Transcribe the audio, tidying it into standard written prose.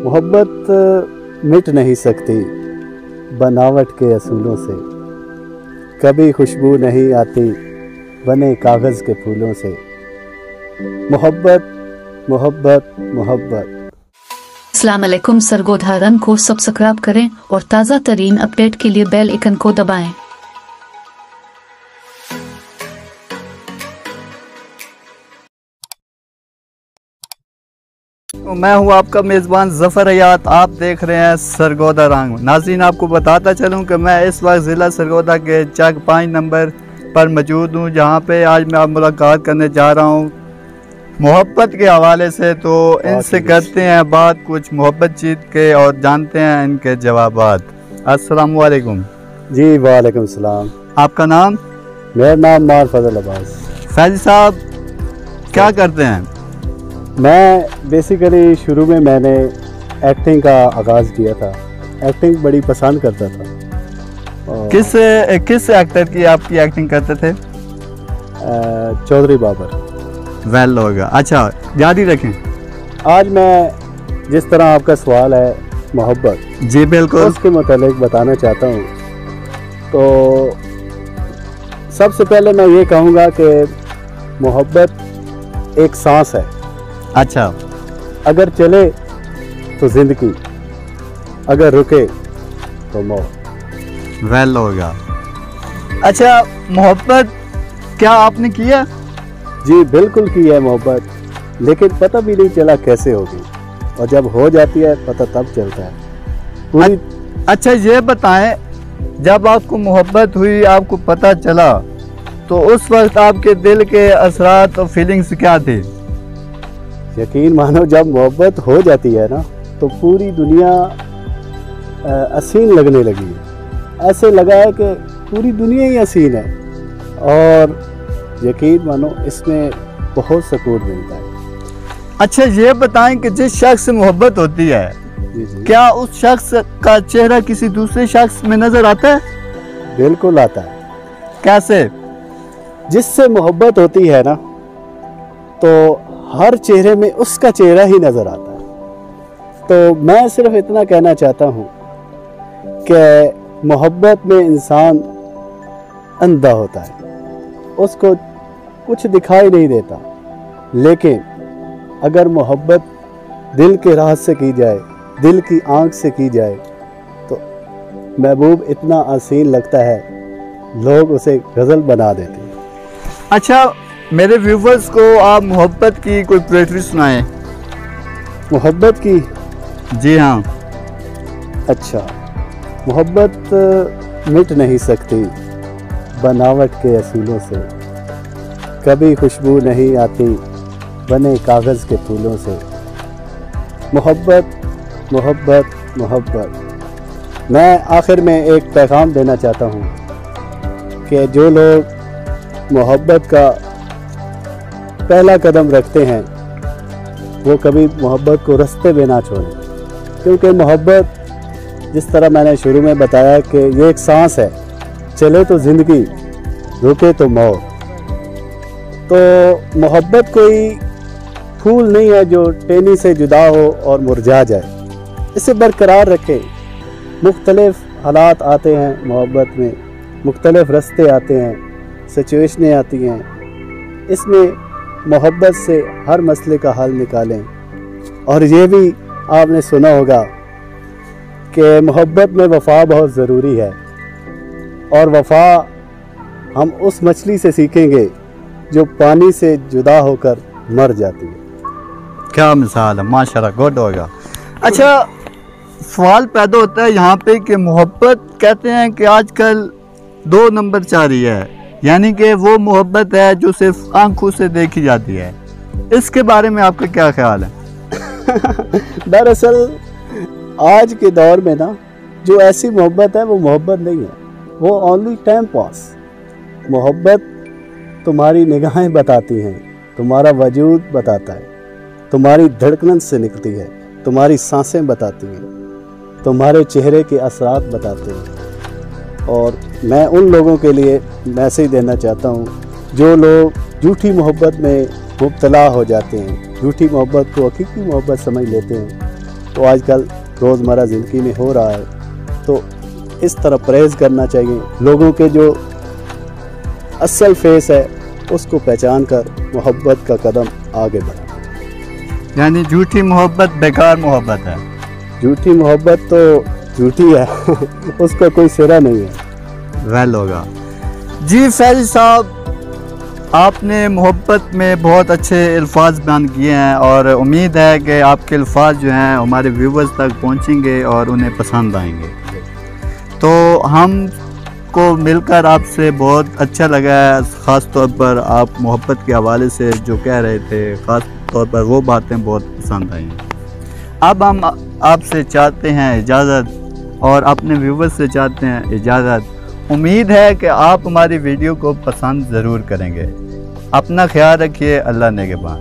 मोहब्बत मिट नहीं सकती बनावट के असूलों से, कभी खुशबू नहीं आती बने कागज़ के फूलों से। मोहब्बत मोहब्बत मोहब्बत। अस्सलाम वालेकुम। सरगोधा रन को सब्सक्राइब करें और ताज़ा तरीन अपडेट के लिए बेल आइकन को दबाएं। मैं हूं आपका मेज़बान ज़फ़र हयात। आप देख रहे हैं सरगोधा रंग। नाज़रीन, आपको बताता चलूं कि मैं इस वक्त ज़िला सरगोधा के चक 5 नंबर पर मौजूद हूं, जहां पे आज मैं आप मुलाकात करने जा रहा हूं मोहब्बत के हवाले से। तो इनसे करते हैं बात कुछ मोहब्बत चीज़ के और जानते हैं इनके जवाबात। अस्सलाम वालेकुम। जी वालेकुम सलाम। आपका नाम? मेरा नाम मार फजल अब्बास। फैज़ साहब, क्या करते हैं? मैं बेसिकली शुरू में मैंने एक्टिंग का आगाज़ किया था। एक्टिंग बड़ी पसंद करता था। किस एक्टर की आपकी एक्टिंग करते थे? चौधरी बाबर। वेल होगा। अच्छा, जारी रखें। आज मैं जिस तरह आपका सवाल है मोहब्बत, जी बिल्कुल, उसके मुतालिक बताना चाहता हूँ। तो सबसे पहले मैं ये कहूँगा कि मोहब्बत एक सांस है। अच्छा, अगर चले तो जिंदगी, अगर रुके तो मौत। वेल होगा। अच्छा, मोहब्बत क्या आपने किया? जी बिल्कुल की है मोहब्बत, लेकिन पता भी नहीं चला कैसे होगी, और जब हो जाती है पता तब चलता है पूरी। अच्छा, ये बताएं, जब आपको मोहब्बत हुई, आपको पता चला, तो उस वक्त आपके दिल के असरात और फीलिंग्स क्या थे? यकीन मानो, जब मोहब्बत हो जाती है ना तो पूरी दुनिया हसीन लगने लगी है। ऐसे लगा है कि पूरी दुनिया ही हसीन है, और यकीन मानो इसमें बहुत सुकून मिलता है। अच्छा, ये बताएं कि जिस शख्स से मोहब्बत होती है, जी। क्या उस शख्स का चेहरा किसी दूसरे शख्स में नजर आता है? बिल्कुल आता है। कैसे? जिससे मोहब्बत होती है ना तो हर चेहरे में उसका चेहरा ही नजर आता है। तो मैं सिर्फ इतना कहना चाहता हूँ कि मोहब्बत में इंसान अंधा होता है, उसको कुछ दिखाई नहीं देता, लेकिन अगर मोहब्बत दिल के राह से की जाए, दिल की आंख से की जाए, तो महबूब इतना हसीन लगता है, लोग उसे गज़ल बना देते हैं। अच्छा, मेरे व्यूवर्स को आप मोहब्बत की कोई पोएट्री सुनाएं। मोहब्बत की? जी हाँ। अच्छा, मोहब्बत मिट नहीं सकती बनावट के असूलों से, कभी खुशबू नहीं आती बने कागज़ के फूलों से। मोहब्बत मोहब्बत मोहब्बत। मैं आखिर में एक पैगाम देना चाहता हूँ कि जो लोग मोहब्बत का पहला कदम रखते हैं वो कभी मोहब्बत को रास्ते में ना छोड़ें, क्योंकि मोहब्बत, जिस तरह मैंने शुरू में बताया कि ये एक सांस है, चले तो ज़िंदगी, रुके तो मौत। तो मोहब्बत कोई फूल नहीं है जो टहनी से जुदा हो और मुरझा जाए। इसे बरकरार रखें। मुख्तलिफ हालात आते हैं मोहब्बत में, मुख्तलिफ रास्ते आते हैं, सिचुएशनें आती हैं। इसमें मोहब्बत से हर मसले का हल निकालें। और ये भी आपने सुना होगा कि मोहब्बत में वफ़ा बहुत ज़रूरी है, और वफ़ा हम उस मछली से सीखेंगे जो पानी से जुदा होकर मर जाती है। क्या मिसाल है, माशाल्लाह, गुड होगा। अच्छा, सवाल पैदा होता है यहाँ पे कि मोहब्बत कहते हैं कि आजकल 2 नंबर चल रही है, यानी कि वो मोहब्बत है जो सिर्फ आंखों से देखी जाती है। इसके बारे में आपका क्या ख्याल है? दरअसल आज के दौर में ना जो ऐसी मोहब्बत है वो मोहब्बत नहीं है, वो ओनली टाइम पास। मोहब्बत तुम्हारी निगाहें बताती हैं, तुम्हारा वजूद बताता है, तुम्हारी धड़कन से निकलती है, तुम्हारी सांसें बताती हैं, तुम्हारे चेहरे के असरात बताते हैं। और मैं उन लोगों के लिए मैसेज देना चाहता हूँ जो लोग झूठी मोहब्बत में मुब्तला हो जाते हैं, झूठी मोहब्बत को हकीकी मोहब्बत समझ लेते हैं, तो आजकल रोज़मर्रा ज़िंदगी में हो रहा है। तो इस तरह परहेज़ करना चाहिए। लोगों के जो असल फेस है उसको पहचान कर मोहब्बत का कदम आगे बढ़ाना। यानी झूठी मोहब्बत बेकार मोहब्बत है। झूठी मोहब्बत तो झूठी है उसका कोई सिरा नहीं है। वेल होगा जी। फैज़ साहब, आपने मोहब्बत में बहुत अच्छे अल्फाज बयान किए हैं और उम्मीद है कि आपके अल्फाज जो हैं हमारे व्यूवर्स तक पहुंचेंगे और उन्हें पसंद आएंगे। तो हम को मिलकर आपसे बहुत अच्छा लगा है। ख़ास तौर पर आप मोहब्बत के हवाले से जो कह रहे थे, ख़ास तौर पर वो बातें बहुत पसंद आई। अब हम आपसे चाहते हैं इजाज़त और अपने व्यूवर्स से चाहते हैं इजाज़त। उम्मीद है कि आप हमारी वीडियो को पसंद ज़रूर करेंगे। अपना ख्याल रखिए। अल्लाह नेगहबान।